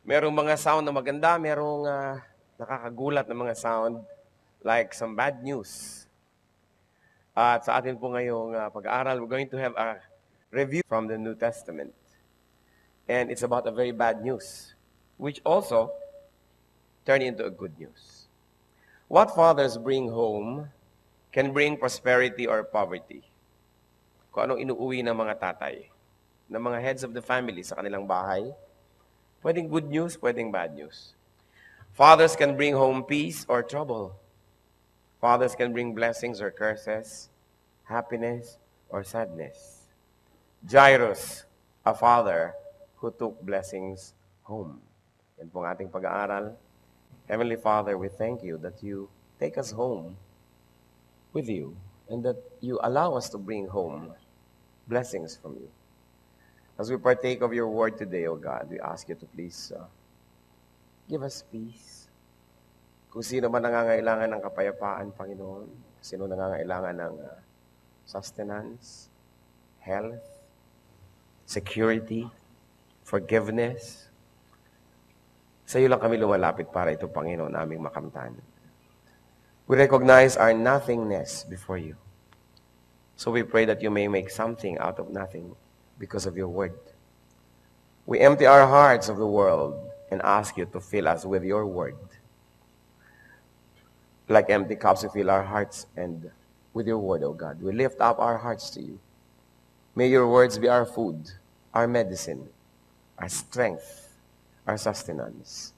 Merong mga sound na maganda, merong nakakagulat na mga sound like some bad news. At sa atin po ngayong pag-aaral, we're going to have a review from the New Testament. And it's about a very bad news, which also turned into a good news. What fathers bring home can bring prosperity or poverty. Kung anong inuuwi ng mga tatay, ng mga heads of the family sa kanilang bahay, pwedeng good news, pwedeng bad news. Fathers can bring home peace or trouble. Fathers can bring blessings or curses, happiness or sadness. Jairus, a father who took blessings home. Yan po ang ating pag-aaral. Heavenly Father, we thank you that you take us home with you and that you allow us to bring home blessings from you. As we partake of your word today, O God, we ask you to please give us peace. Kung sino man nangangailangan ng kapayapaan, Panginoon, sino nangangailangan ng sustenance, health, security, forgiveness, sa iyo lang kami lumalapit para ito, Panginoon, aming makamtan. We recognize our nothingness before you. So we pray that you may make something out of nothing because of your word. We empty our hearts of the world and ask you to fill us with your word. Like empty cups, we fill our hearts and with your word, O God. We lift up our hearts to you. May your words be our food, our medicine, our strength, our sustenance.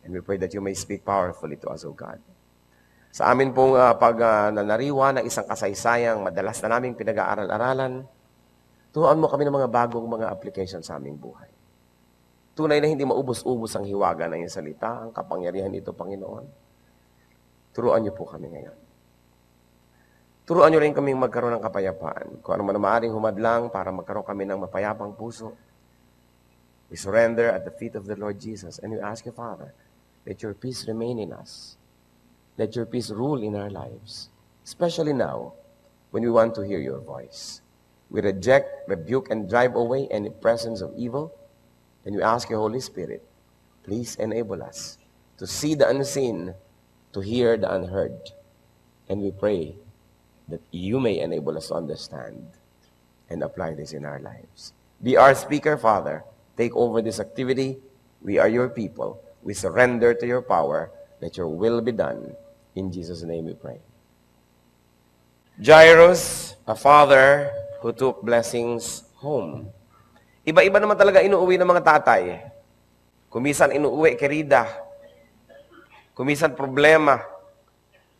And we pray that you may speak powerfully to us, O God. Sa amin pong nanariwa ng isang kasaysayang madalas na naming pinag-aaral-aralan, turuan mo kami ng mga bagong mga application sa aming buhay. Tunay na hindi maubos-ubos ang hiwaga ng iyong salita, ang kapangyarihan nito, Panginoon. Turuan niyo po kami ngayon. Turuan niyo rin kaming magkaroon ng kapayapaan. Kung ano man maaaring humadlang para magkaroon kami ng mapayapang puso, we surrender at the feet of the Lord Jesus and we ask you, Father, let your peace remain in us. Let your peace rule in our lives, especially now when we want to hear your voice. We reject, rebuke, and drive away any presence of evil, and we ask you, Holy Spirit, please enable us to see the unseen, to hear the unheard, and we pray that you may enable us to understand and apply this in our lives. Be our speaker, Father. Take over this activity. We are your people. We surrender to your power. Let your will be done. In Jesus' name we pray. Jairus, a father who took blessings home. Iba-iba naman talaga inuuwi ng mga tatay. Kumisan inuuwi kerida. Kumisan problema.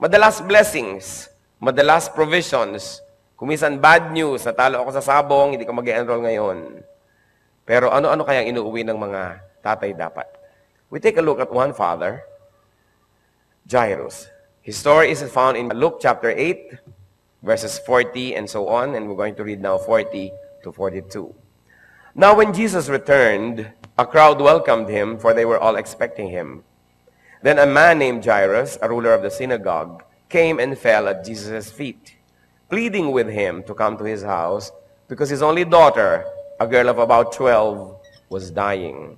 Madalas blessings. Madalas provisions. Kumisan bad news. Natalo ako sa sabong, hindi ko mag-enroll ngayon. Pero ano-ano kayang inuuwi ng mga tatay dapat? We take a look at one father, Jairus. His story is found in Luke chapter 8, verses 40 and so on, and we're going to read now 40 to 42. Now when Jesus returned, a crowd welcomed him, for they were all expecting him. Then a man named Jairus, a ruler of the synagogue, came and fell at Jesus' feet, pleading with him to come to his house, because his only daughter, a girl of about 12, was dying.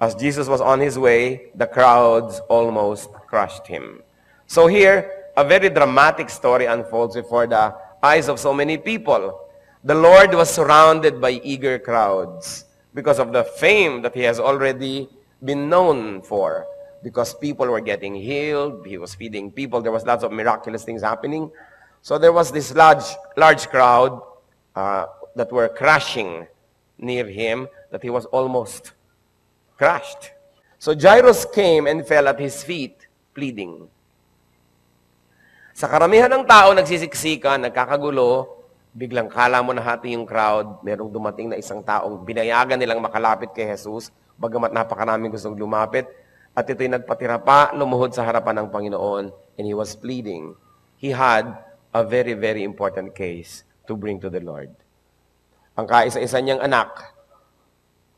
As Jesus was on his way, the crowds almost crushed him. So here, a very dramatic story unfolds before the eyes of so many people. The Lord was surrounded by eager crowds because of the fame that he has already been known for. Because people were getting healed, he was feeding people, there was lots of miraculous things happening. So there was this large crowd that were crashing near him, that he was almost crushed. So Jairus came and fell at his feet, pleading. Sa karamihan ng tao, nagsisiksikan, nagkakagulo, biglang kala mo nahati yung crowd, merong dumating na isang taong binayagan nilang makalapit kay Jesus, bagamat napakaraming gustong lumapit, at ito'y nagpatira pa, lumuhod sa harapan ng Panginoon, and he was pleading. He had a very, very important case to bring to the Lord. Ang kaisa-isa niyang anak,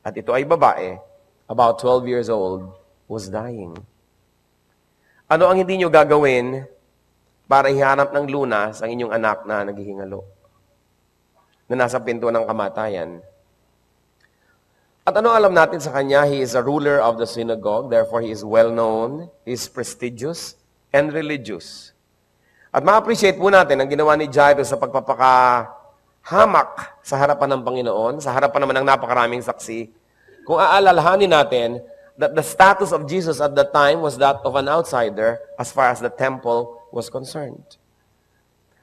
at ito ay babae, about 12 years old, was dying. Ano ang hindi niyo gagawin para ihanap ng lunas ang inyong anak na naghihingalo, na nasa pinto ng kamatayan? At ano alam natin sa kanya? He is a ruler of the synagogue, therefore he is well-known, he is prestigious, and religious. At ma-appreciate po natin ang ginawa ni Jairus sa pagpapakahamak sa harapan ng Panginoon, sa harapan naman ng napakaraming saksi. Kung aalalahanin natin that the status of Jesus at that time was that of an outsider as far as the temple was concerned.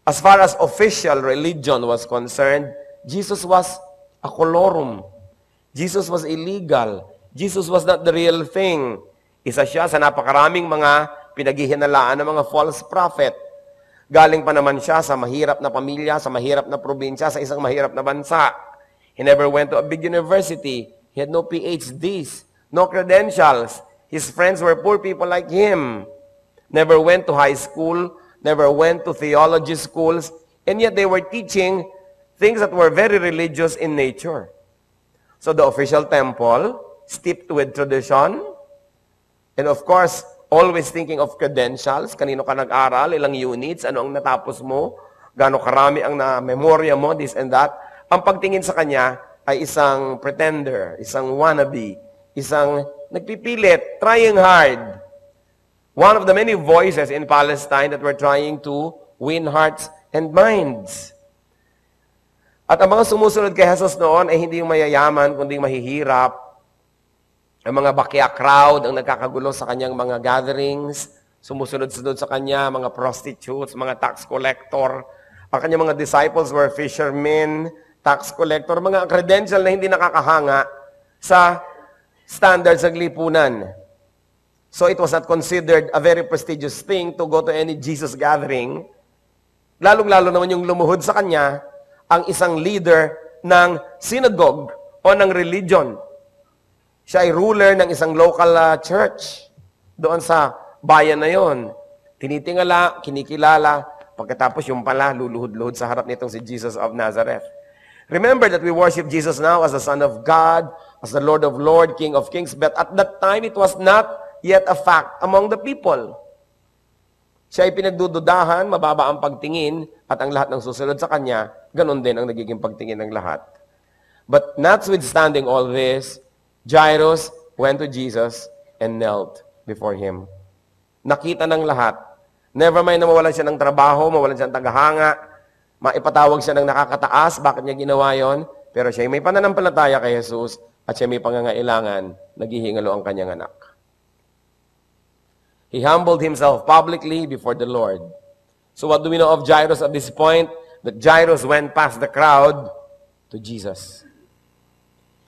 As far as official religion was concerned, Jesus was a colorum. Jesus was illegal. Jesus was not the real thing. Isa siya sa napakaraming mga pinaghihinalaan ng mga false prophet. Galing pa naman siya sa mahirap na pamilya, sa mahirap na probinsya, sa isang mahirap na bansa. He never went to a big university. He had no PhDs, no credentials. His friends were poor people like him. Never went to high school, never went to theology schools, and yet they were teaching things that were very religious in nature. So the official temple, steeped with tradition, and of course, always thinking of credentials, kanino ka nag-aral, ilang units, ano ang natapos mo, gaano karami ang na-memorya mo, this and that. Ang pagtingin sa kanya ay isang pretender, isang wannabe, isang nagpipilit, trying hard. One of the many voices in Palestine that were trying to win hearts and minds. At ang mga sumusunod kay Jesus noon ay hindi yung mayayaman, kundi mahihirap. Ang mga bakya crowd ang nagkakagulo sa kanyang mga gatherings, sumusunod-sunod sa kanya, mga prostitutes, mga tax collector. Ang kanyang mga disciples were fishermen, tax collector, mga credential na hindi nakakahanga sa standards ng lipunan. So it was not considered a very prestigious thing to go to any Jesus gathering. Lalong-lalo naman yung lumuhod sa kanya, ang isang leader ng synagogue o ng religion. Siya ay ruler ng isang local church doon sa bayan na yon. Tinitingala, kinikilala, pagkatapos yung pala, luluhod-luhod sa harap nitong si Jesus of Nazareth. Remember that we worship Jesus now as the Son of God, as the Lord of Lords, King of Kings, but at that time it was not yet a fact among the people. Siya ay pinagdududahan, mababa ang pagtingin, at ang lahat ng susunod sa kanya, ganun din ang nagiging pagtingin ng lahat. But notwithstanding all this, Jairus went to Jesus and knelt before him. Nakita ng lahat. Never mind na mawalan siya ng trabaho, mawalan siya ng tagahanga, maipatawag siya ng nakakataas, bakit niya ginawa yon? Pero siya ay may pananampalataya kay Jesus at siya may pangangailangan, naghihingalo ang kanyang anak. He humbled himself publicly before the Lord. So what do we know of Jairus at this point? That Jairus went past the crowd to Jesus.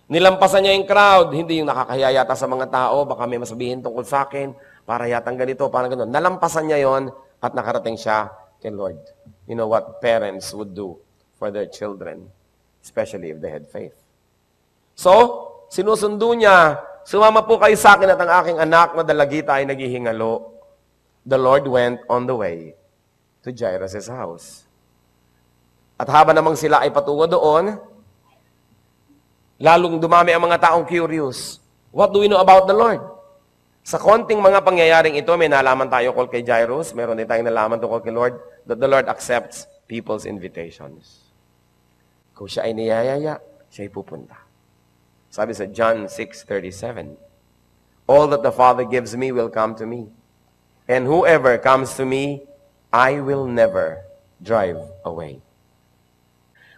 Nilampasan niya yung crowd, hindi yung nakakahiya yata sa mga tao, baka may masabihin tungkol sa akin, para yatang ganito, parang gano'n. Nalampasan niya yon at nakarating siya kay Lord. You know what parents would do for their children, especially if they had faith. So, sinusundo niya, sumama po kayo sa akin at ang aking anak na dalagita ay naghihingalo. The Lord went on the way to Jairus' house. At habang namang sila ay patungo doon, lalong dumami ang mga taong curious. What do we know about the Lord? Sa konting mga pangyayaring ito, may nalaman tayo kung kay Jairus, meron din tayong nalaman tungkol kay Lord, that the Lord accepts people's invitations. Kung siya ay niyayaya, siya ay pupunta. Sabi sa John 6:37, all that the Father gives me will come to me. And whoever comes to me, I will never drive away.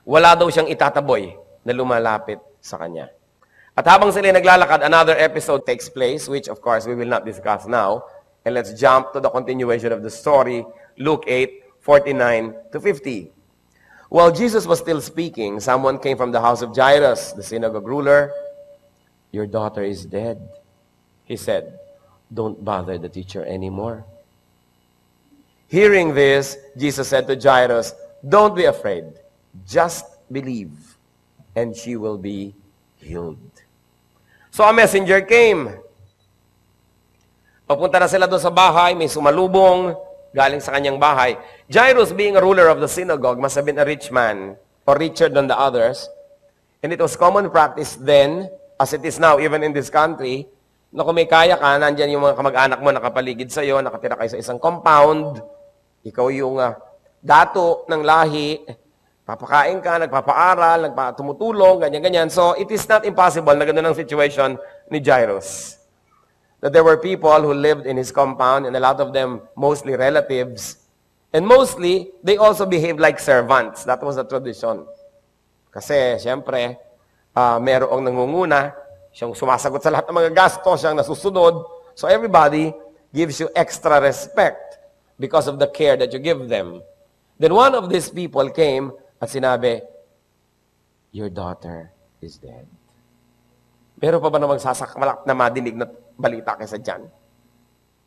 Wala daw siyang itataboy na lumalapit sa kanya. At habang sila naglalakad, another episode takes place, which of course we will not discuss now. And let's jump to the continuation of the story, Luke 8:49-50. While Jesus was still speaking, someone came from the house of Jairus, the synagogue ruler. Your daughter is dead, he said. Don't bother the teacher anymore. Hearing this, Jesus said to Jairus, don't be afraid. Just believe, and she will be healed. So a messenger came. Papunta na sila doon sa bahay, may sumalubong, galing sa kanyang bahay. Jairus, being a ruler of the synagogue, must have been a rich man, or richer than the others. And it was common practice then, as it is now, even in this country, na kung may kaya ka, nandyan yung mga kamag-anak mo nakapaligid sa'yo, nakatira kayo sa isang compound, ikaw yung dato ng lahi, Papakain ka, nagpapaaral, tumutulong, ganyan-ganyan. So, it is not impossible na gano'n ang situation ni Jairus. That there were people who lived in his compound, and a lot of them mostly relatives. And mostly, they also behaved like servants. That was the tradition. Kasi, siyempre, merong nangunguna, siyang sumasagot sa lahat ng mga gasto, siyang nasusunod. So, everybody gives you extra respect because of the care that you give them. Then one of these people came at sinabi, your daughter is dead. Pero pa ba namang sasakmalak na madinig na balita kaysa dyan?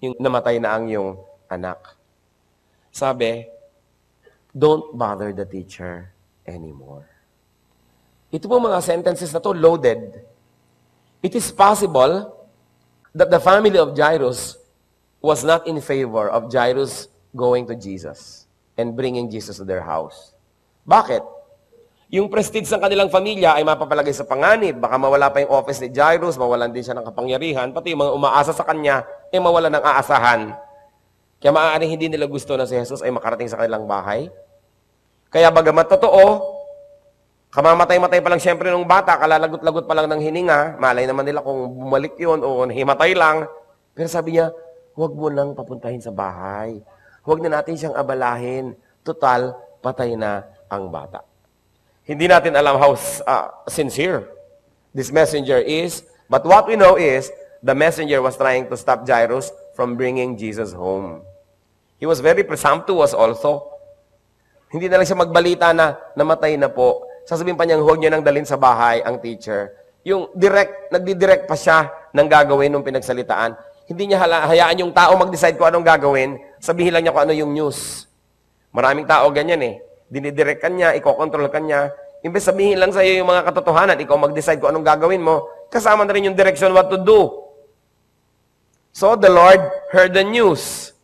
Yung namatay na ang iyong anak. Sabi, don't bother the teacher anymore. Ito po mga sentences na to loaded. It is possible that the family of Jairus was not in favor of Jairus going to Jesus and bringing Jesus to their house. Bakit? Yung prestige ng kanilang pamilya ay mapapalagay sa panganib. Baka mawala pa yung office ni Jairus, mawalan din siya ng kapangyarihan, pati yung mga umaasa sa kanya, ay mawalan ng aasahan. Kaya maaaring hindi nila gusto na si Jesus ay makarating sa kanilang bahay. Kaya bagamat totoo, kamamatay-matay pa lang siyempre ng bata, kalalagot-lagot pa lang ng hininga, malay naman nila kung bumalik yun o himatay lang. Pero sabi niya, huwag mo nang papuntahin sa bahay. Huwag na natin siyang abalahin. Total, patay na ang bata. Hindi natin alam how sincere this messenger is, but what we know is, the messenger was trying to stop Jairus from bringing Jesus home. He was very presumptuous also. Hindi na lang siya magbalita na namatay na po. Sasabihin pa niyang huwag niyo nang dalhin sa bahay ang teacher. Yung nagdidirect pa siya ng gagawin nung pinagsalitaan. Hindi niya hayaan yung tao mag-decide kung anong gagawin. Sabihin lang niya kung ano yung news. Maraming tao ganyan eh. Dinidirect ka niya, ikokontrol ka niya. Imbes sabihin lang sa iyo yung mga katotohanan, ikaw mag-decide kung anong gagawin mo, kasama na rin yung direction what to do. So the Lord heard the news,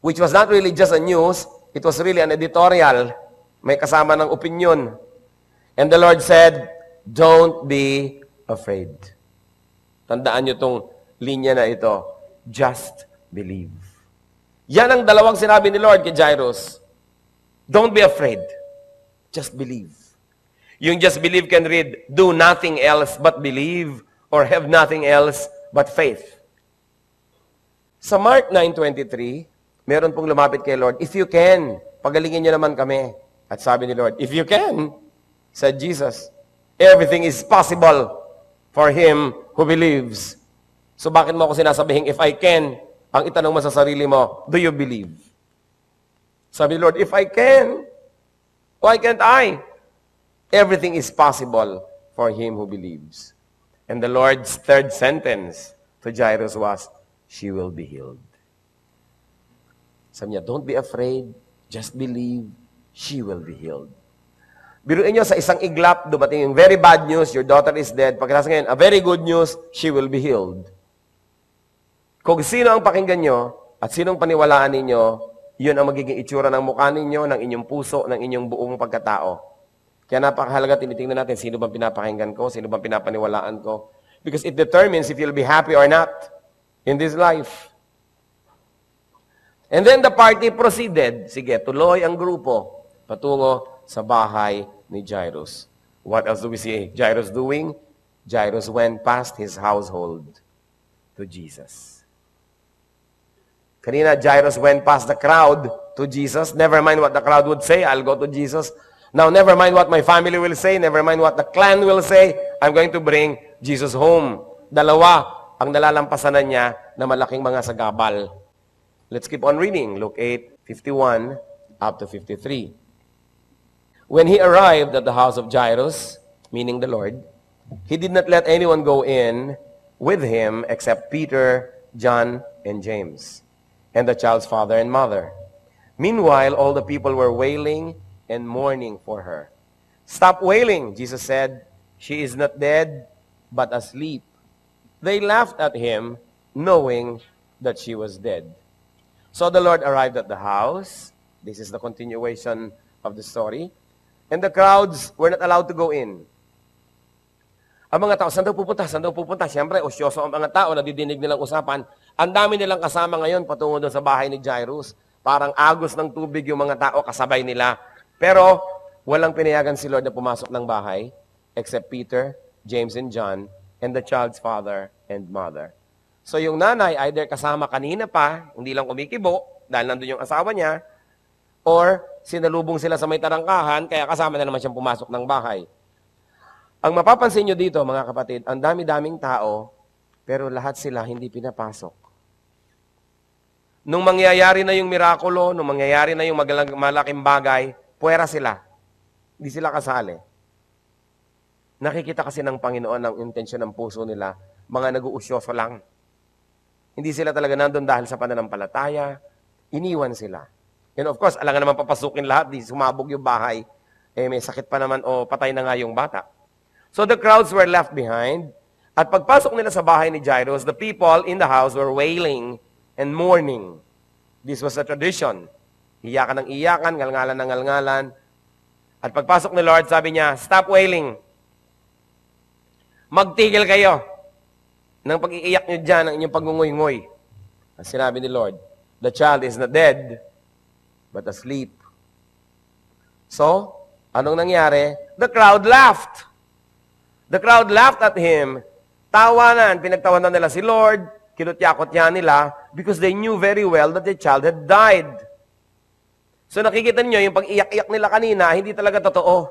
which was not really just a news, it was really an editorial. May kasama ng opinion. And the Lord said, don't be afraid. Tandaan nyo itong linya na ito. Just believe. Yan ang dalawang sinabi ni Lord kay Jairus. Don't be afraid. Just believe. Yung just believe can read, do nothing else but believe, or have nothing else but faith. Sa Mark 9:23, meron pong lumapit kay Lord, if you can, pagalingin niyo naman kami. At sabi ni Lord, if you can, said Jesus, everything is possible for him who believes. So bakit mo ako sinasabihing, if I can, ang itanong mo sa sarili mo, do you believe? Sabi ni Lord, if I can, why can't I? Everything is possible for him who believes. And the Lord's third sentence to Jairus was, she will be healed. Sabi niya, don't be afraid, just believe, she will be healed. Biruin niyo sa isang iglap, dumating yung very bad news, your daughter is dead. Pagkatapos ngayon, a very good news, she will be healed. Kung sino ang pakinggan niyo, at sinong paniwalaan ninyo, yun ang magiging itsura ng mukha ninyo, ng inyong puso, ng inyong buong pagkatao. Kaya napakahalaga, tinitingnan natin sino bang pinapakinggan ko, sino bang pinapaniwalaan ko. Because it determines if you'll be happy or not in this life. And then the party proceeded. Sige, tuloy ang grupo patungo sa bahay ni Jairus. What else do we see Jairus doing? Jairus went past his household to Jesus. Kanina, Jairus went past the crowd to Jesus. Never mind what the crowd would say, I'll go to Jesus. Now, never mind what my family will say, never mind what the clan will say, I'm going to bring Jesus home. Dalawa ang nalalampasanan niya na malaking mga sagabal. Let's keep on reading. Luke 8:51 up to 53. When he arrived at the house of Jairus, meaning the Lord, he did not let anyone go in with him except Peter, John, and James, and the child's father and mother. Meanwhile, all the people were wailing and mourning for her. Stop wailing, Jesus said. She is not dead, but asleep. They laughed at him, knowing that she was dead. So the Lord arrived at the house. This is the continuation of the story. And the crowds were not allowed to go in. Ang mga tao, saan daw pupunta? Saan daw pupunta? Siyempre, osyoso ang mga tao, nadidinig nilang usapan. Ang dami nilang kasama ngayon patungo doon sa bahay ni Jairus. Parang agos ng tubig yung mga tao, kasabay nila. Pero, walang pinayagan si Lord na pumasok ng bahay except Peter, James, and John, and the child's father and mother. So, yung nanay, either kasama kanina pa, hindi lang kumikibo, dahil nandun yung asawa niya, or sinalubong sila sa may tarangkahan, kaya kasama na naman siyang pumasok ng bahay. Ang mapapansin nyo dito, mga kapatid, ang dami-daming tao, pero lahat sila hindi pinapasok. Nung mangyayari na yung mirakulo, nung mangyayari na yung malaking bagay, puwera sila. Hindi sila kasali. Nakikita kasi ng Panginoon ang intensyon ng puso nila, mga nag-uusyoso lang. Hindi sila talaga nandun dahil sa pananampalataya, iniwan sila. And of course, alangan naman papasukin lahat, di sumabog yung bahay, may sakit pa naman o patay na nga yung bata. So the crowds were left behind, at pagpasok nila sa bahay ni Jairus, the people in the house were wailing and mourning. This was a tradition. Iyakan ng iyakan, ngalngalan ng ngalngalan. At pagpasok ni Lord, sabi niya, stop wailing. Magtigil kayo ng pag-iiyak nyo dyan, ng inyong pagngungoy-ngoy. Ang sinabi ni Lord, the child is not dead, but asleep. So, anong nangyari? The crowd laughed. The crowd laughed at him. Tawanan, pinagtawanan nila si Lord, kinutya-kutya nila, because they knew very well that the child had died. So nakikita niyo yung pag-iyak-iyak nila kanina, hindi talaga totoo.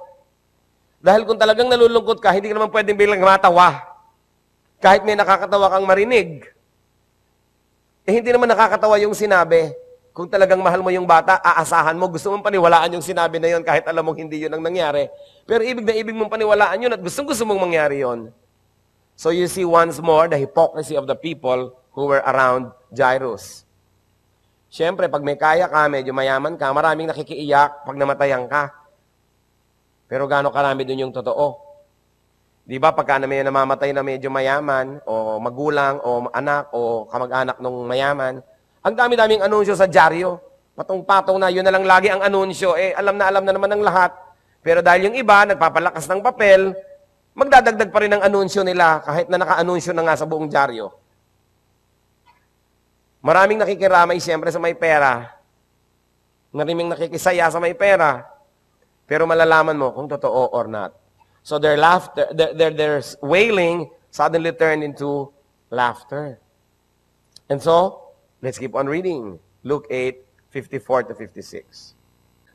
Dahil kung talagang nalulungkot ka, hindi ka naman pwedeng bilang matawa. Kahit may nakakatawa kang marinig. Hindi naman nakakatawa yung sinabi. Kung talagang mahal mo yung bata, aasahan mo, gusto mong paniwalaan yung sinabi na yun kahit alam mong hindi yun ang nangyari. Pero ibig na ibig mong paniwalaan yun at gusto mong mangyari yun. So you see once more the hypocrisy of the people who were around Jairus. Siyempre, pag may kaya ka, medyo mayaman ka, maraming nakikiiyak pag namatayan ka. Pero gaano karami dun yung totoo? Di ba, pagka may namamatay na medyo mayaman, o magulang, o anak, o kamag-anak ng mayaman, ang dami-daming anunsyo sa dyaryo. Patong-patong na, yun na lang lagi ang anunsyo. Alam na naman ng lahat. Pero dahil yung iba, nagpapalakas ng papel, magdadagdag pa rin ang anunsyo nila, kahit na naka-anunsyo na nga sa buong dyaryo. Maraming nakikiramay siyempre sa may pera. Maraming nakikisaya sa may pera. Pero malalaman mo kung totoo or not. So their laughter, their wailing suddenly turned into laughter. And so, let's keep on reading. Luke 8:54 to 56.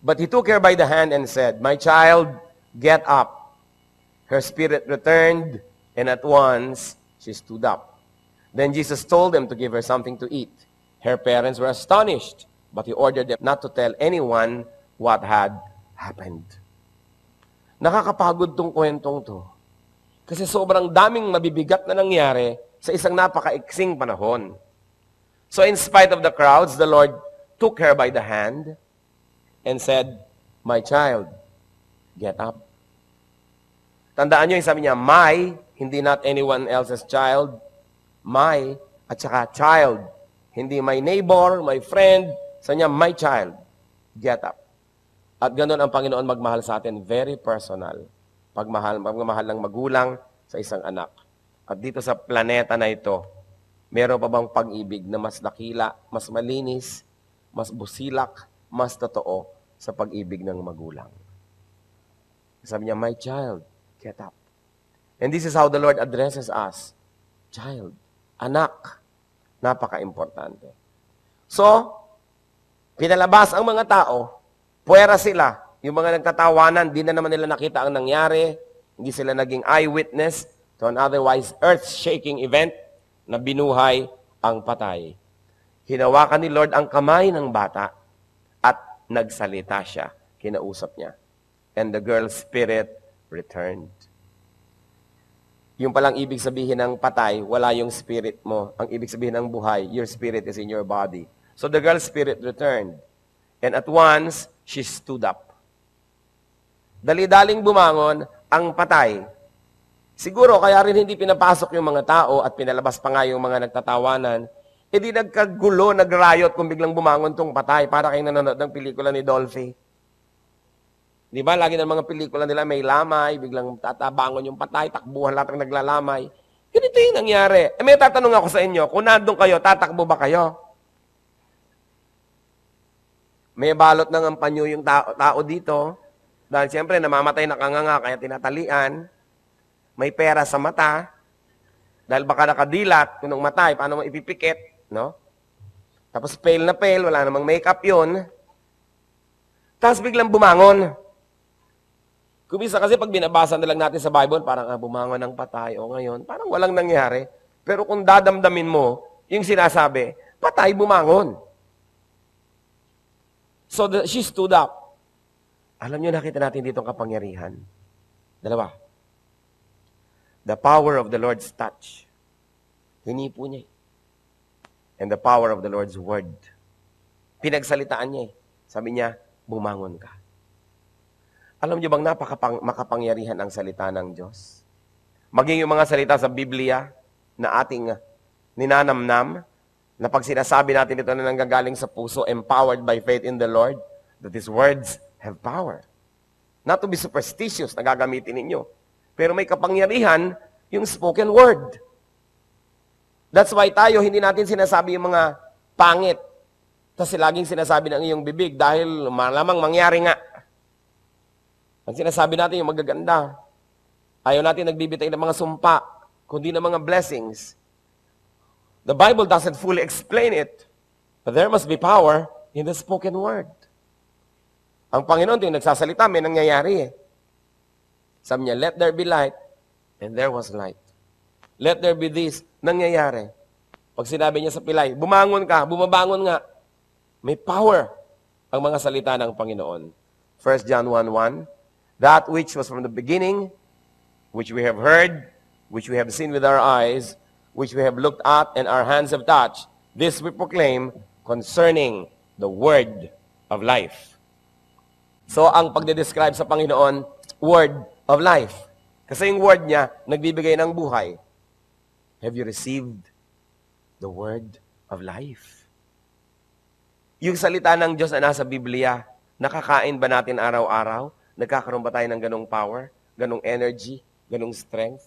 But he took her by the hand and said, "My child, get up." Her spirit returned, and at once she stood up. Then Jesus told them to give her something to eat. Her parents were astonished, but he ordered them not to tell anyone what had happened. Nakakapagod tong kwentong to. Kasi sobrang daming mabibigat na nangyari sa isang napakaiksing panahon. So in spite of the crowds, the Lord took her by the hand and said, "My child, get up." Tandaan nyo yung sabi niya, my, hindi not anyone else's child. My, at saka child. Hindi my neighbor, my friend. Sabi niya, my child, get up. At ganun ang Panginoon magmahal sa atin, very personal. Pagmamahal ng magulang sa isang anak. At dito sa planeta na ito, meron pa bang pag-ibig na mas dakila, mas malinis, mas busilak, mas totoo sa pag-ibig ng magulang? Sabi niya, my child, get up. And this is how the Lord addresses us. Child, anak, napaka-importante. So, pinalabas ang mga tao, puwera sila, yung mga nagtatawanan, di na naman nila nakita ang nangyari, hindi sila naging eyewitness to an otherwise earth-shaking event na binuhay ang patay. Hinawakan ni Lord ang kamay ng bata at nagsalita siya, kinausap niya. And the girl's spirit returned. Yung palang ibig sabihin ng patay, wala yung spirit mo. Ang ibig sabihin ng buhay, your spirit is in your body. So the girl's spirit returned. And at once, she stood up. Dali-daling bumangon ang patay. Siguro, kaya rin hindi pinapasok yung mga tao at pinalabas pa nga yung mga nagtatawanan, di nagkagulo, nagrayot kung biglang bumangon tong patay para kayo nanonood ng pelikula ni Dolphy. Di ba? Lagi ng mga pelikula nila may lamay, biglang tatabangon yung patay, takbuhan lahat ng naglalamay. Ganito yung nangyari. May tatanong ako sa inyo, kung nandun kayo, tatakbo ba kayo? May balot ng ang panyo yung tao dito. Dahil siyempre, namamatay na kanganga, kaya tinatalian. May pera sa mata. Dahil baka nakadilat, kung nung matay, paano mo ipipikit, no? Tapos pale na pale, wala namang makeup yun. Tapos biglang bumangon. Kumisa kasi pag binabasa na lang natin sa Bible, parang bumangon ng patay, o ngayon, parang walang nangyari. Pero kung dadamdamin mo, yung sinasabi, patay, bumangon. So she stood up. Alam niyo, nakita natin dito ang kapangyarihan. Dalawa. The power of the Lord's touch. Hinipo niya. And the power of the Lord's word. Pinagsalitaan niya. Sabi niya, bumangon ka. Alam niyo bang makapangyarihan ang salita ng Diyos? Maging yung mga salita sa Biblia na ating ninanamnam, na pag sinasabi natin ito na nanggagaling sa puso, empowered by faith in the Lord, that His words have power. Not to be superstitious na gagamitin ninyo. Pero may kapangyarihan yung spoken word. That's why tayo, hindi natin sinasabi yung mga pangit. Kasi laging sinasabi ng iyong bibig dahil malamang mangyari nga. Ang sinasabi natin yung magaganda. Ayaw natin nagbibitay ng mga sumpa, kundi ng mga blessings. The Bible doesn't fully explain it, but there must be power in the spoken word. Ang Panginoon, yung nagsasalita, may nangyayari eh. Sabi niya, let there be light, and there was light. Let there be this, nangyayari. Pag sinabi niya sa pilay, bumangon ka, bumabangon nga. May power ang mga salita ng Panginoon. 1 John 1:1, that which was from the beginning, which we have heard, which we have seen with our eyes, which we have looked at and our hands have touched, this we proclaim concerning the word of life. So, ang pagde-describe sa Panginoon, word of life. Kasi yung word niya, nagbibigay ng buhay. Have you received the word of life? Yung salita ng Diyos na nasa Biblia, nakakain ba natin araw-araw? Nagkakaroon ba tayo ng ganong power, ganong energy, ganong strength?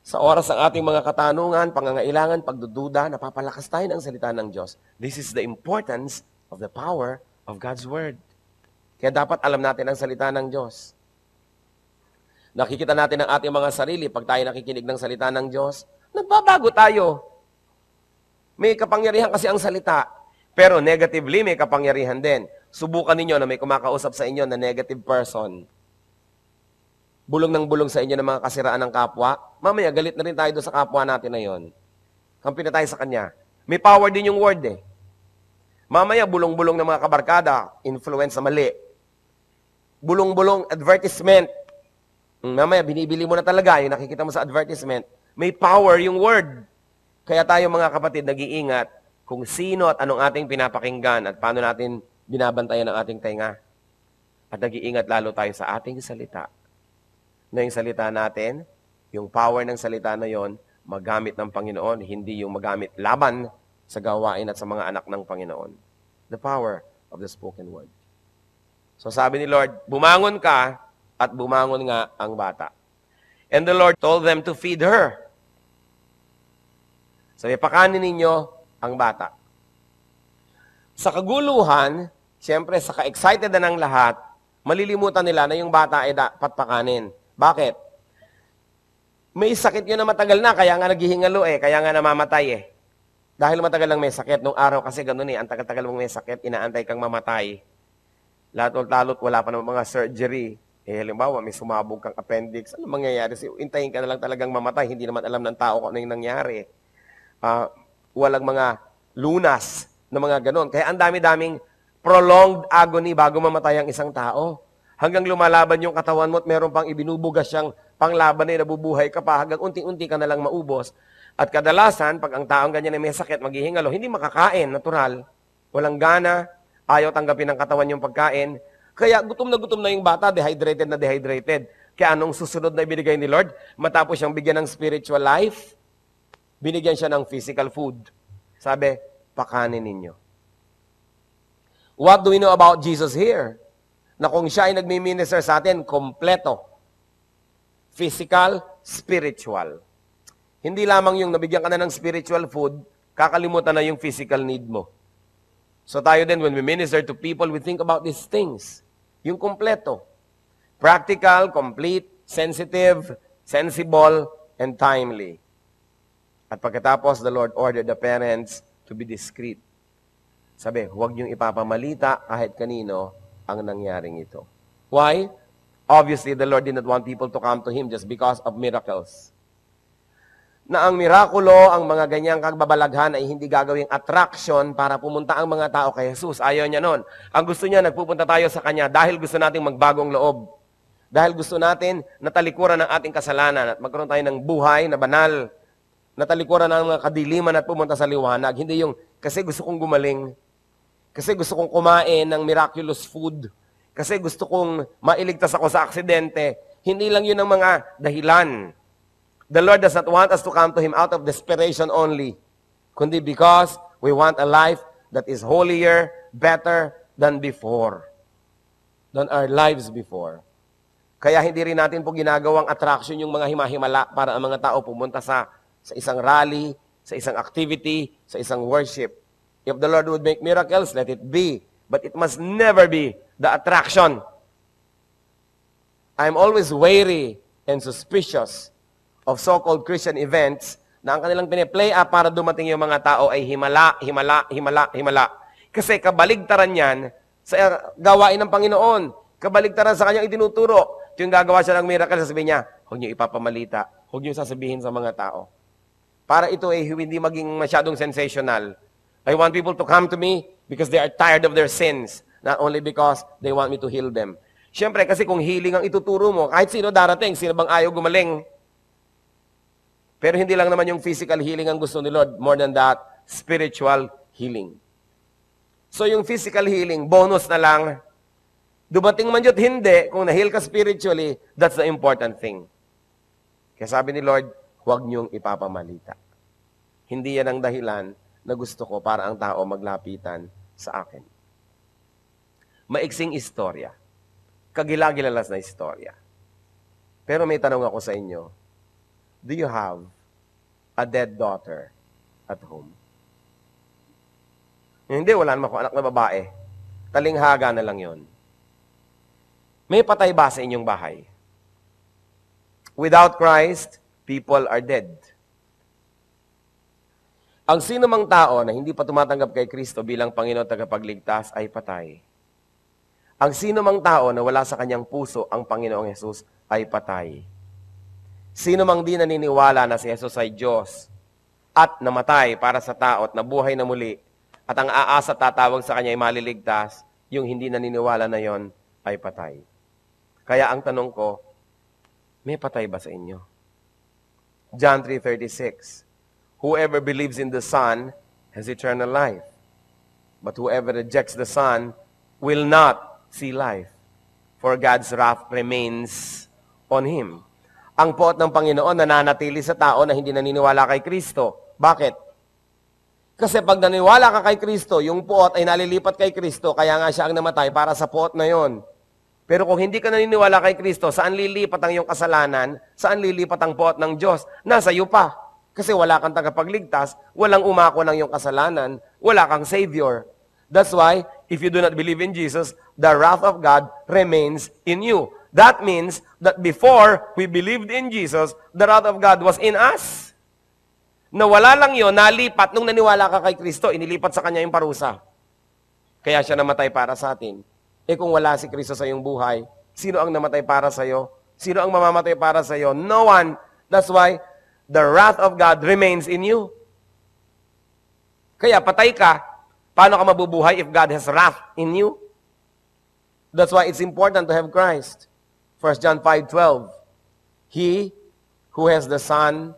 Sa oras ng ating mga katanungan, pangangailangan, pagdududa, napapalakas tayo ng salita ng Diyos. This is the importance of the power of God's Word. Kaya dapat alam natin ang salita ng Diyos. Nakikita natin ang ating mga sarili pag tayo nakikinig ng salita ng Diyos. Nagbabago tayo. May kapangyarihan kasi ang salita. Pero negatively, may kapangyarihan din. Subukan ninyo na may kumakausap sa inyo na negative person. Bulong ng bulong sa inyo ng mga kasiraan ng kapwa, mamaya galit na rin tayo doon sa kapwa natin na yon. Kampi na tayo sa kanya. May power din yung word eh. Mamaya bulong-bulong ng mga kabarkada, influence na mali. Bulong-bulong advertisement. Mamaya binibili mo na talaga yung nakikita mo sa advertisement. May power yung word. Kaya tayo mga kapatid nag-iingat kung sino at anong ating pinapakinggan at paano natin binabantayan ang ating tenga. At nag-iingat lalo tayo sa ating salita. Na yung salita natin, yung power ng salita na yon, magamit ng Panginoon, hindi yung magamit laban sa gawain at sa mga anak ng Panginoon. The power of the spoken word. So sabi ni Lord, bumangon ka at bumangon nga ang bata. And the Lord told them to feed her. Sabi, pakanin ninyo ang bata. Sa kaguluhan, siyempre sa ka-excited na ng lahat, malilimutan nila na yung bata ay dapat pakanin. Bakit? May sakit yun na matagal na, kaya nga naghihingalo kaya nga namamatay Dahil matagal lang may sakit, nung araw kasi ganun ang tagal-tagal mong may sakit, inaantay kang mamatay. Lalot wala pa ng mga surgery. Halimbawa, may sumabog kang appendix, ano mangyayari? Intayin ka na lang talagang mamatay, hindi naman alam ng tao kung ano yung nangyari. Walang mga lunas na mga ganun. Kaya ang dami-daming prolonged agony bago mamatay ang isang tao. Hanggang lumalaban yung katawan mo at meron pang ibinubugas siyang panglaban na nabubuhay ka pa hanggang unti-unti ka na lang maubos. At kadalasan, pag ang taong ganyan ay may sakit, maghihingalo, hindi makakain, natural. Walang gana, ayaw tanggapin ng katawan yung pagkain. Kaya gutom na yung bata, dehydrated na dehydrated. Kaya anong susunod na ibinigay ni Lord? Matapos siyang bigyan ng spiritual life, binigyan siya ng physical food. Sabi, pakanin ninyo. What do we know about Jesus here? Na kung siya ay nagmi-minister sa atin, kompleto. Physical, spiritual. Hindi lamang yung nabigyan ka na ng spiritual food, kakalimutan na yung physical need mo. So tayo din, when we minister to people, we think about these things. Yung kompleto. Practical, complete, sensitive, sensible, and timely. At pagkatapos, the Lord ordered the parents to be discreet. Sabi, huwag niyong ipapamalita kahit kanino ang nangyaring ito. Why? Obviously, the Lord did not want people to come to Him just because of miracles. Na ang mirakulo, ang mga ganyang kagbabalaghan ay hindi gagawing attraction para pumunta ang mga tao kay Jesus. Ayaw niya nun. Ang gusto niya, nagpupunta tayo sa Kanya dahil gusto nating magbagong loob. Dahil gusto natin natalikuran ng ating kasalanan at magkaroon tayo ng buhay na banal. Natalikuran ng mga kadiliman at pumunta sa liwanag. Hindi yung, kasi gusto kong gumaling. Kasi gusto kong kumain ng miraculous food. Kasi gusto kong mailigtas ako sa aksidente. Hindi lang yun ang mga dahilan. The Lord does not want us to come to Him out of desperation only, kundi because we want a life that is holier, better than before, than our lives before. Kaya hindi rin natin po ginagawang attraction yung mga himahimala para ang mga tao pumunta sa isang rally, sa isang activity, sa isang worship. If the Lord would make miracles, let it be. But it must never be the attraction. I'm always wary and suspicious of so-called Christian events na ang kanilang piniplay up para dumating yung mga tao ay himala, himala, himala, himala. Kasi kabaligtaran yan sa gawain ng Panginoon. Kabaligtaran sa kanyang itinuturo. Yung gagawa siya ng miracle, sasabihin niya, huwag niyo ipapamalita, huwag niyo sasabihin sa mga tao. Para ito ay hindi maging masyadong sensational. I want people to come to me because they are tired of their sins, not only because they want me to heal them. Siyempre, kasi kung healing ang ituturo mo, kahit sino darating, sino bang ayaw gumaling? Pero hindi lang naman yung physical healing ang gusto ni Lord. More than that, spiritual healing. So yung physical healing, bonus na lang. Dumating man yun, hindi. Kung na-heal ka spiritually, that's the important thing. Kaya sabi ni Lord, huwag niyong ipapamalita. Hindi yan ang dahilan na gusto ko para ang tao maglapitan sa akin. Maiksing istorya. Kagila-gilalas na istorya. Pero may tanong ako sa inyo, do you have a dead daughter at home? Hindi, wala naman akong anak na babae. Talinghaga na lang yon. May patay ba sa inyong bahay? Without Christ, people are dead. Ang sino mang tao na hindi pa tumatanggap kay Kristo bilang Panginoon at tagapagligtas ay patay. Ang sino mang tao na wala sa kanyang puso ang Panginoong Jesus ay patay. Sino mang di naniniwala na si Jesus ay Diyos at namatay para sa tao at nabuhay na muli at ang aasa tatawag sa kanya ay maliligtas, yung hindi naniniwala na yon ay patay. Kaya ang tanong ko, may patay ba sa inyo? John 3:36, whoever believes in the Son has eternal life, but whoever rejects the Son will not see life, for God's wrath remains on him. Ang poot ng Panginoon nananatili sa tao na hindi naniniwala kay Kristo. Bakit? Kasi pag naniwala ka kay Kristo, yung poot ay nalilipat kay Kristo, kaya nga siya ang namatay para sa poot na yon. Pero kung hindi ka naniniwala kay Kristo, saan lilipat ang iyong kasalanan? Saan lilipat ang poot ng Diyos? Nasa iyo pa. Kasi wala kang tagapagligtas, walang umako ng iyong kasalanan, wala kang Savior. That's why, if you do not believe in Jesus, the wrath of God remains in you. That means that before we believed in Jesus, the wrath of God was in us. Nawala lang yun, nalipat. Nung naniwala ka kay Kristo, inilipat sa Kanya yung parusa. Kaya siya namatay para sa atin. Eh kung wala si Kristo sa iyong buhay, sino ang namatay para sa iyo? Sino ang mamamatay para sa iyo? No one. That's why the wrath of God remains in you. Kaya patay ka, paano ka mabubuhay if God has wrath in you? That's why it's important to have Christ. 1 John 5:12, he who has the Son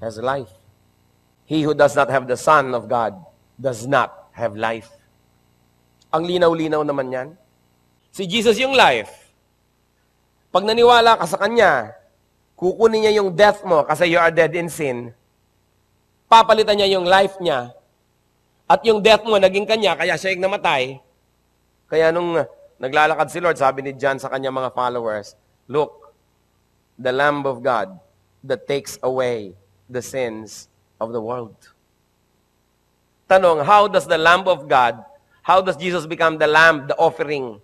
has life. He who does not have the Son of God does not have life. Ang linaw-linaw naman yan. Si Jesus yung life. Pag naniwala ka sa Kanya, kukunin niya yung death mo kasi you are dead in sin. Papalitan niya yung life niya. At yung death mo naging Kanya, kaya siya yung namatay. Kaya nung naglalakad si Lord, sabi ni John sa kanyang mga followers, look, the Lamb of God that takes away the sins of the world. Tanong, how does the Lamb of God How does Jesus become the lamb, the offering?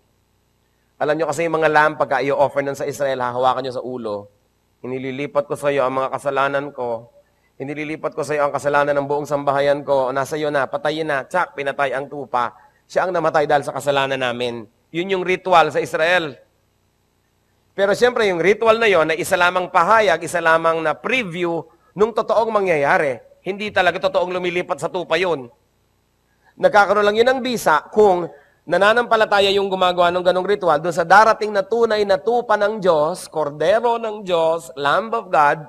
Alam nyo kasi yung mga lamb, pagka i-offer nun sa Israel, hahawakan nyo sa ulo. Inililipat ko sa iyo ang mga kasalanan ko. Inililipat ko sa iyo ang kasalanan ng buong sambahayan ko. Nasa iyo na, patayin na. Tsak, pinatay ang tupa. Siya ang namatay dahil sa kasalanan namin. Yun yung ritual sa Israel. Pero siyempre, yung ritual na yon ay isa lamang pahayag, isa lamang na preview nung totoong mangyayari. Hindi talaga totoong lumilipat sa tupa yun. Nagkakaroon lang yun ng bisa kung nananampalataya yung gumagawa ng ganong ritual doon sa darating na tunay na tupa ng Diyos, kordero ng Diyos, Lamb of God,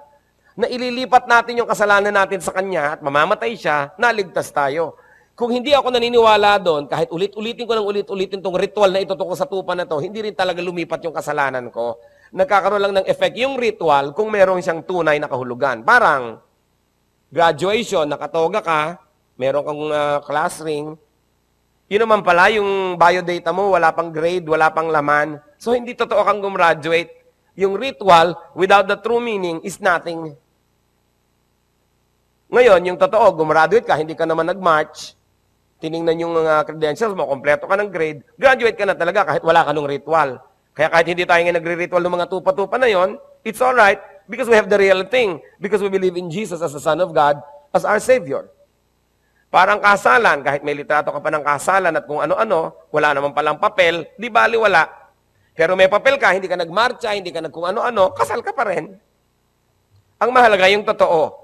na ililipat natin yung kasalanan natin sa Kanya at mamamatay siya, naligtas tayo. Kung hindi ako naniniwala doon, kahit ulit-ulitin ko ng ulit-ulitin itong ritual na itutok ko sa tupa na to, hindi rin talaga lumipat yung kasalanan ko. Nagkakaroon lang ng effect yung ritual kung meron siyang tunay na kahulugan. Parang graduation, nakatoga ka, meron kang class ring, yun naman pala, yung biodata mo, wala pang grade, wala pang laman. So, hindi totoo kang gumraduate. Yung ritual, without the true meaning, is nothing. Ngayon, yung totoo, gumraduate ka, hindi ka naman nag-march, tiningnan yung credentials mo, kompleto ka ng grade, graduate ka na talaga kahit wala ka ng ritual. Kaya kahit hindi tayo nagre-ritual ng mga tupa-tupa na yon, it's alright because we have the real thing. Because we believe in Jesus as the Son of God, as our Savior. Parang kasalan, kahit may litrato ka pa ng kasalan at kung ano-ano, wala naman palang papel, di bali wala. Pero may papel ka, hindi ka nagmarcha, hindi ka kung ano-ano, kasal ka pa rin. Ang mahalaga yung totoo.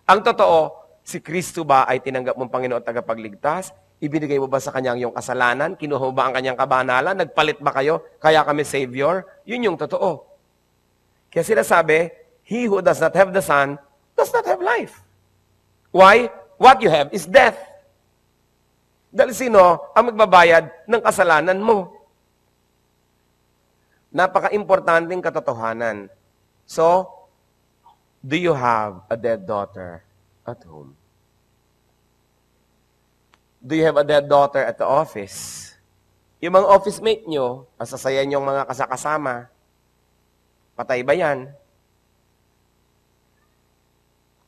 Ang totoo, si Kristo ba ay tinanggap mong Panginoon at tagapagligtas? Ibinigay mo ba sa Kanya yung kasalanan? Kinuha mo ba ang Kanyang kabanalan? Nagpalit ba kayo? Kaya kami Savior? Yun yung totoo. Kaya sinasabi, he who does not have the Son does not have life. Why? What you have is death. Dahil sino ang magbabayad ng kasalanan mo? Napaka-importanting katotohanan. So, do you have a dead daughter at home? Do you have a dead daughter at the office? Yung mga office mate nyo, masasaya nyong mga kasakasama, patay ba yan?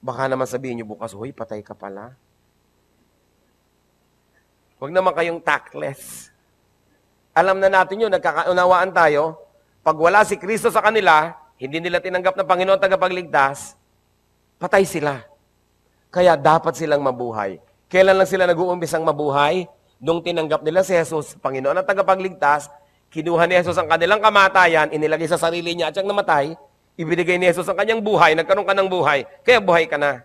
Baka naman sabihin nyo bukas, huy, patay ka pala. Huwag naman kayong tactless. Alam na natin yun, nagkakaunawaan tayo. Pag wala si Kristo sa kanila, hindi nila tinanggap na Panginoon tagapagligtas, patay sila. Kaya dapat silang mabuhay. Kailan lang sila nag-uumpisang mabuhay? Nung tinanggap nila si Jesus, Panginoon at tagapagligtas, kinuha ni Jesus ang kanilang kamatayan, inilagay sa sarili niya at siyang namatay, ibinigay ni Jesus ang kanyang buhay, nagkaroon ka ng buhay, kaya buhay ka na.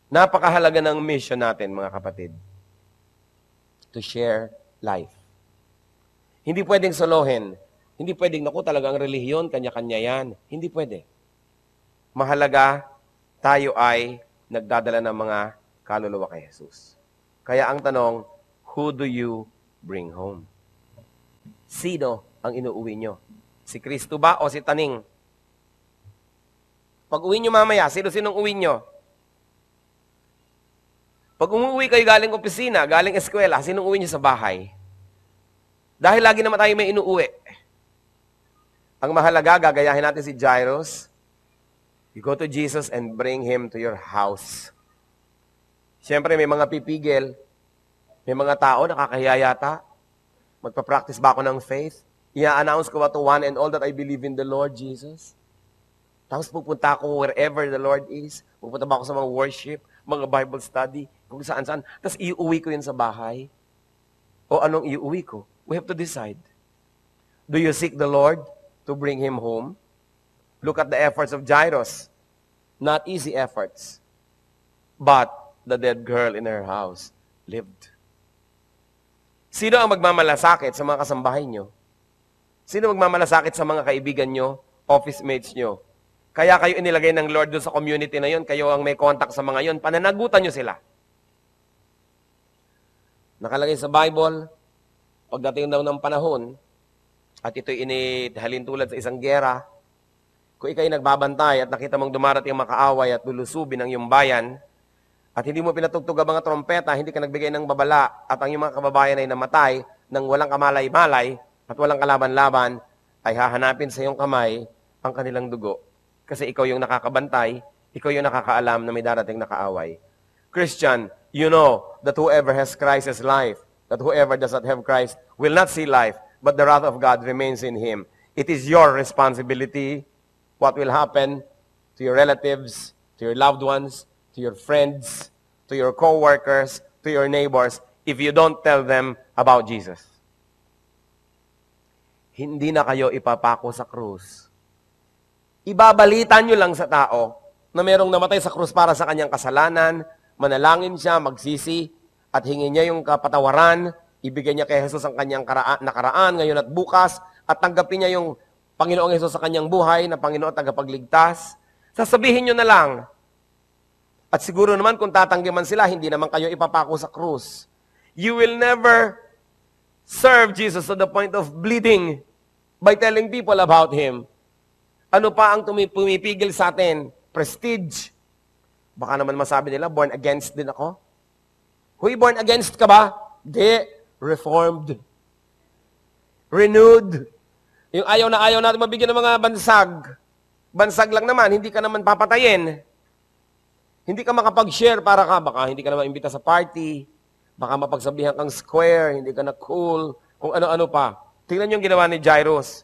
Napakahalaga ng mission natin, mga kapatid. To share life. Hindi pwedeng solohin. Hindi pwedeng, naku, talagang relihiyon, kanya-kanya yan. Hindi pwede. Mahalaga, tayo ay nagdadala ng mga kaluluwa kay Jesus. Kaya ang tanong, who do you bring home? Sino ang inuuwi nyo? Si Kristo ba o si Taning? Pag uwi nyo mamaya, sino-sinong uwi nyo? Pag umuwi kayo galing opisina, galing eskwela, sinong uwi nyo sa bahay? Dahil lagi naman tayo may inuuwi. Ang mahalaga, gagayahin natin si Jairus. You go to Jesus and bring him to your house. Siyempre, may mga pipigil. May mga tao, nakakahiya yata. Magpa-practice ba ako ng faith? I-announce ko ba to one and all that I believe in the Lord Jesus? Tapos pupunta ako wherever the Lord is. Pupunta ba ako sa mga worship, mga Bible study, kung saan-saan. Tapos iuwi ko yun sa bahay. O anong iuwi ko? We have to decide. Do you seek the Lord to bring him home? Look at the efforts of Jairus. Not easy efforts. But the dead girl in her house lived. Sino ang magmamalasakit sa mga kasambahay nyo? Sino magmamalasakit sa mga kaibigan nyo, office mates nyo? Kaya kayo inilagay ng Lord doon sa community na yon, kayo ang may contact sa mga yon, pananagutan nyo sila. Nakalagay sa Bible, pagdating daw ng panahon, at ito'y inihalin tulad sa isang gera, kung ikaw'y nagbabantay at nakita mong dumarating ang makaaway at lulusubin ang iyong bayan, at hindi mo pinatugtog ang mga trompeta, hindi ka nagbigay ng babala, at ang iyong mga kababayan ay namatay nang walang kamalay-malay, at walang kalaban-laban, ay hahanapin sa iyong kamay ang kanilang dugo. Kasi ikaw yung nakakabantay, ikaw yung nakakaalam na may darating na kaaway. Christian, you know that whoever has Christ has life, that whoever does not have Christ will not see life, but the wrath of God remains in him. It is your responsibility what will happen to your relatives, to your loved ones, to your friends, to your co-workers, to your neighbors, if you don't tell them about Jesus. Hindi na kayo ipapako sa krus. Ibabalita nyo lang sa tao na merong namatay sa krus para sa kanyang kasalanan, manalangin siya, magsisi, at hingin niya yung kapatawaran, ibigay niya kay Jesus ang kanyang nakaraan, ngayon at bukas, at tanggapin niya yung Panginoong Jesus sa kanyang buhay na Panginoon tagapagligtas. Sasabihin nyo na lang. At siguro naman kung tatanggi man sila, hindi naman kayo ipapako sa krus. You will never serve Jesus to the point of bleeding by telling people about Him. Ano pa ang pumipigil sa atin? Prestige. Baka naman masabi nila, born against din ako. Huy, born against ka ba? Di. Reformed. Renewed. Yung ayaw na ayaw natin mabigyan ng mga bansag. Bansag lang naman, hindi ka naman papatayin. Hindi ka makapag-share para ka, baka hindi ka naman imbita sa party, baka mapagsabihan kang square, hindi ka na cool, kung ano-ano pa. Tingnan yung ginawa ni Jairus.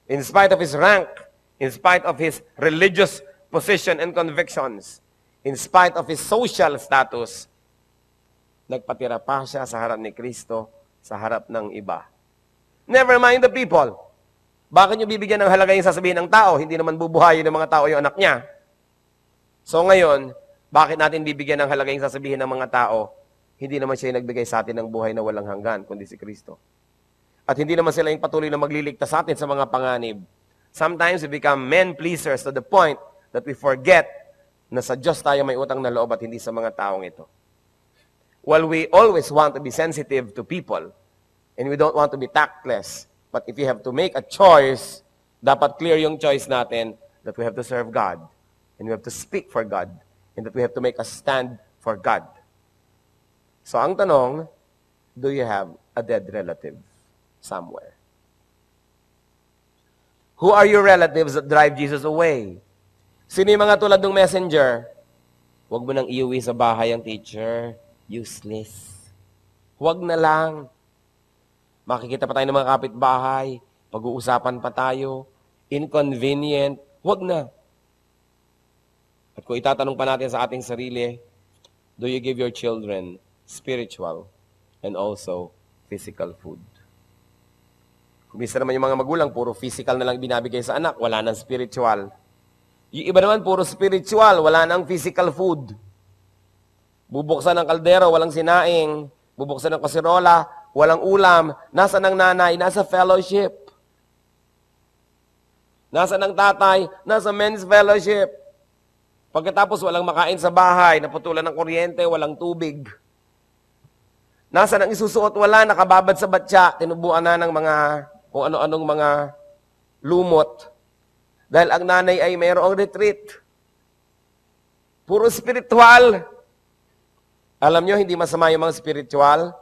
In spite of his rank, in spite of his religious position and convictions, in spite of his social status, nagpatira pa siya sa harap ni Kristo, sa harap ng iba. Never mind the people. Bakit nyo bibigyan ng halaga yung sasabihin ng tao? Hindi naman bubuhayin ng mga tao yung anak niya. So ngayon, bakit natin bibigyan ng halaga yung sasabihin ng mga tao? Hindi naman siya yung nagbigay sa atin ng buhay na walang hanggan, kundi si Kristo. At hindi naman sila yung patuloy na magliligtas sa atin sa mga panganib. Sometimes we become men-pleasers to the point that we forget na sa Diyos tayo may utang na loob at hindi sa mga taong ito. While we always want to be sensitive to people, and we don't want to be tactless, but if you have to make a choice, dapat clear yung choice natin that we have to serve God, and we have to speak for God, and that we have to make a stand for God. So ang tanong, do you have a dead relative somewhere? Who are your relatives that drive Jesus away? Sino yung mga tulad ng messenger? Huwag mo nang iuwi sa bahay ang teacher. Useless. Huwag na lang. Makikita pa tayo ng mga kapitbahay. Pag-uusapan pa tayo. Inconvenient. Huwag na. At kung itatanong pa natin sa ating sarili, do you give your children spiritual and also physical food? Kung minsan naman yung mga magulang, puro physical na lang binabigay sa anak, wala nang spiritual. Yung iba naman, puro spiritual, wala nang physical food. Bubuksan ng kaldero, walang sinaing. Bubuksan ng kasirola, walang ulam. Nasa ng nanay, nasa fellowship. Nasa ng tatay, nasa men's fellowship. Pagkatapos walang makain sa bahay, naputulan ng kuryente, walang tubig. Nasa ng isusuot, wala, nakababad sa batya, tinubuan na ng mga kung ano-anong mga lumot. Dahil ang nanay ay mayroong retreat. Puro spiritual. Alam nyo, hindi masama yung mga spiritual,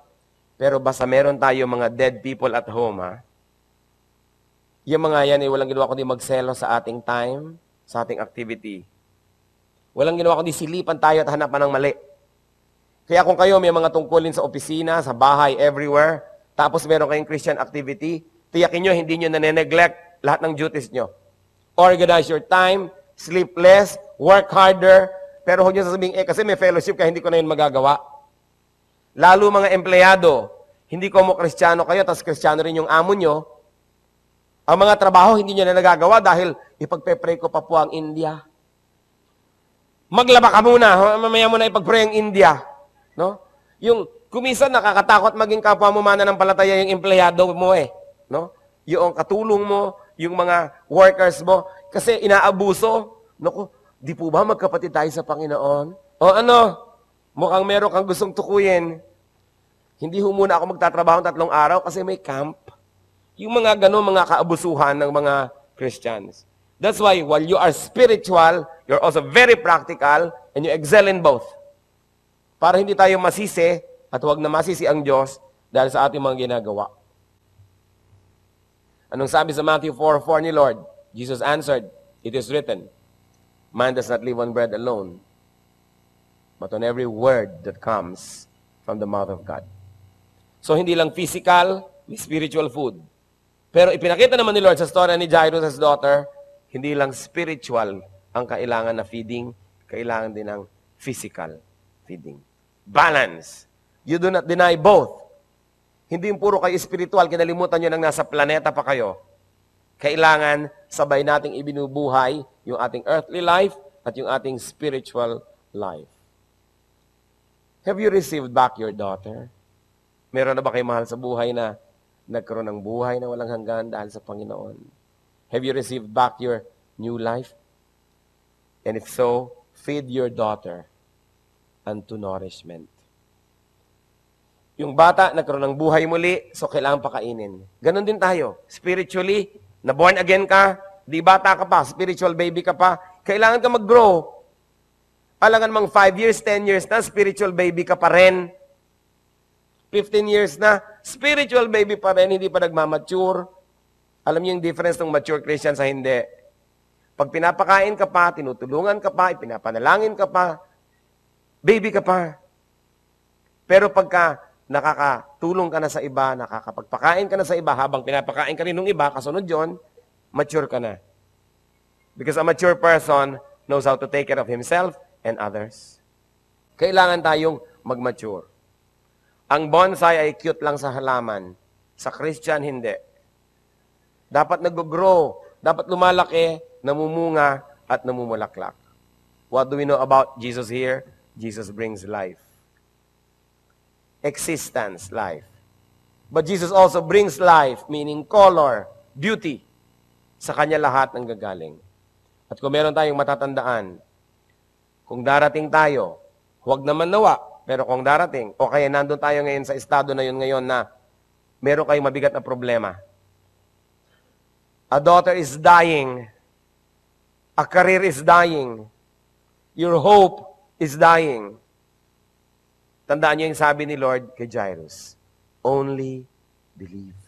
pero basta meron tayo mga dead people at home, ha? Yung mga yan, walang ginawa kundi magselo sa ating time, sa ating activity. Walang ginawa kundi silipan tayo at hanapan ng mali. Kaya kung kayo may mga tungkulin sa opisina, sa bahay, everywhere, tapos meron kayong Christian activity, tiyakin nyo, hindi nyo nane-neglect lahat ng duties nyo. Organize your time, sleep less, work harder, pero huwag nyo sasabihin, kasi may fellowship ka, hindi ko na yun magagawa. Lalo mga empleyado, hindi ko mo Kristiyano kayo, tapos Kristiyano rin yung amo nyo. Ang mga trabaho, hindi nyo na nagagawa dahil ipagpe-pray ko pa po ang India. Maglaba ka muna, mamaya mo na ipag-pray ang India. No? Yung, kumisan nakakatakot maging kapwa mo mananampalataya yung empleyado mo No? Yung katulong mo, yung mga workers mo, kasi inaabuso. Naku, di po ba magkapatid tayo sa Panginoon? O ano? Mukhang meron kang gustong tukuyin. Hindi ho muna ako magtatrabaho 3 araw kasi may camp. Yung mga gano'n, mga kaabusuhan ng mga Christians. That's why, while you are spiritual, you're also very practical, and you excel in both. Para hindi tayo masisi, at huwag na masisi ang Diyos dahil sa ating mga ginagawa. Anong sabi sa Matthew 4:4 ni Lord? Jesus answered, "It is written, man does not live on bread alone, but on every word that comes from the mouth of God. So, hindi lang physical, may spiritual food. Pero ipinakita naman ni Lord sa story ni Jairus' daughter, hindi lang spiritual ang kailangan na feeding, kailangan din ng physical feeding. Balance. You do not deny both. Hindi yung puro kayo spiritual, kinalimutan nyo nang nasa planeta pa kayo. Kailangan sabay nating ibinubuhay yung ating earthly life at yung ating spiritual life. Have you received back your daughter? Meron na ba kayo mahal sa buhay na nagkaroon ng buhay na walang hanggan dahil sa Panginoon? Have you received back your new life? And if so, feed your daughter unto nourishment. Yung bata nagkaroon ng buhay muli, so kailangan pakainin. Ganon din tayo. Spiritually, na born again ka, di bata ka pa, spiritual baby ka pa, kailangan ka mag-grow. Alangan mang 5 years, 10 years na, spiritual baby ka pa rin. 15 years na, spiritual baby pa rin, hindi pa nagmamature. Alam niyo yung difference ng mature Christian sa hindi. Pag pinapakain ka pa, tinutulungan ka pa, ipinapanalangin ka pa, baby ka pa. Pero pagka nakakatulong ka na sa iba, nakakapagpakain ka na sa iba, habang pinapakain ka rin ng iba, kasunod yon, mature ka na. Because a mature person knows how to take care of himself and others. Kailangan tayong mag-mature. Ang bonsai ay cute lang sa halaman. Sa Christian, hindi. Dapat nag-grow, dapat lumalaki, namumunga, at namumulaklak. What do we know about Jesus here? Jesus brings life. Existence, life. But Jesus also brings life, meaning color, beauty. Sa Kanya lahat ng gagaling. At kung meron tayong matatandaan, kung darating tayo, huwag naman nawa, pero kung darating, o kaya nandun tayo ngayon sa estado na yun ngayon na meron kayong mabigat na problema. A daughter is dying. A career is dying. Your hope is dying. Tandaan niyo yung sabi ni Lord kay Jairus, only believe.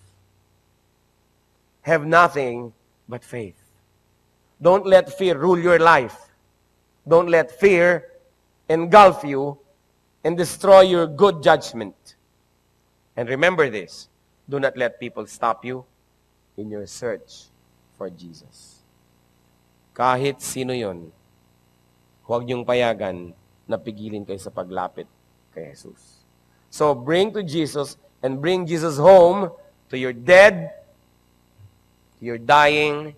Have nothing but faith. Don't let fear rule your life. Don't let fear engulf you and destroy your good judgment. And remember this, do not let people stop you in your search for Jesus. Kahit sino yon, huwag niyong payagan na pigilin kayo sa paglapit kay Jesus. So bring to Jesus and bring Jesus home to your dead, to your dying,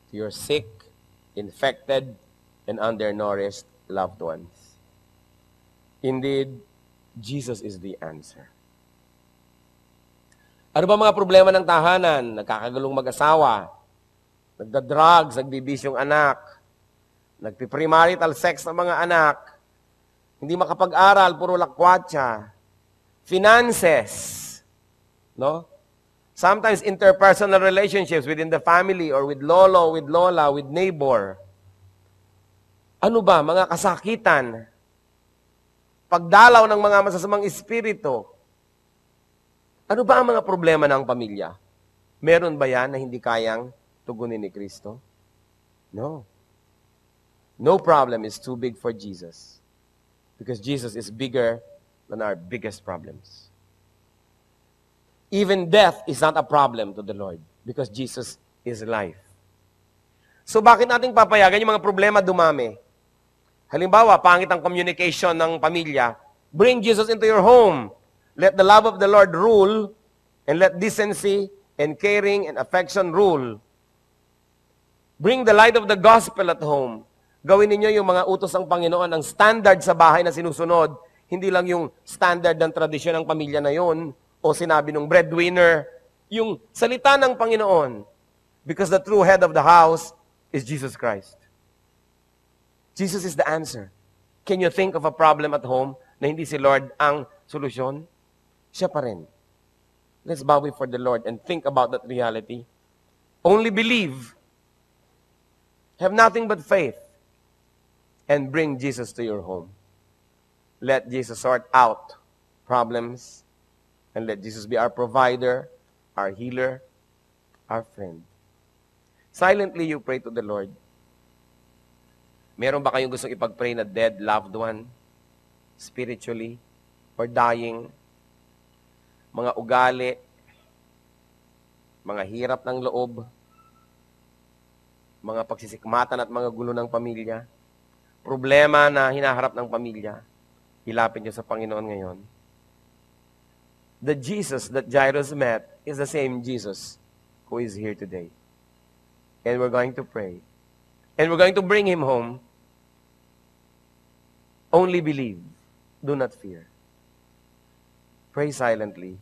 to your sick, infected, and undernourished loved ones. Indeed, Jesus is the answer. Ano ba mga problema ng tahanan? Nagkakagulong mag-asawa, nagda-drugs, nagbibisyong anak, nagpi-premarital sex ng mga anak, hindi makapag-aral, puro lakwatsa, finances, no? Sometimes interpersonal relationships within the family or with lolo, with lola, with neighbor. Ano ba? Mga kasakitan, pagdalaw ng mga masasamang espiritu. Ano ba ang mga problema ng pamilya? Meron ba yan na hindi kayang tugunin ni Kristo? No. No problem is too big for Jesus. Because Jesus is bigger than our biggest problems. Even death is not a problem to the Lord. Because Jesus is life. So bakit nating papayagan yung mga problema dumami? Halimbawa, pangit ang communication ng pamilya. Bring Jesus into your home. Let the love of the Lord rule, and let decency and caring and affection rule. Bring the light of the gospel at home. Gawin ninyo yung mga utos ng Panginoon, ang standard sa bahay na sinusunod. Hindi lang yung standard ng tradisyon ng pamilya na yun, o sinabi ng breadwinner, yung salita ng Panginoon. Because the true head of the house is Jesus Christ. Jesus is the answer. Can you think of a problem at home na hindi si Lord ang solusyon? Siya pa rin. Let's bow before the Lord and think about that reality. Only believe. Have nothing but faith. And bring Jesus to your home. Let Jesus sort out problems. And let Jesus be our provider, our healer, our friend. Silently you pray to the Lord. Meron ba kayong gustong ipag-pray na dead loved one? spiritually, or dying, mga ugali, mga hirap ng loob, mga pagsisikmatan at mga gulo ng pamilya, problema na hinaharap ng pamilya, ilapit niyo sa Panginoon ngayon. The Jesus that Jairus met is the same Jesus who is here today. And we're going to pray. And we're going to bring him home. Only believe. Do not fear. Pray silently.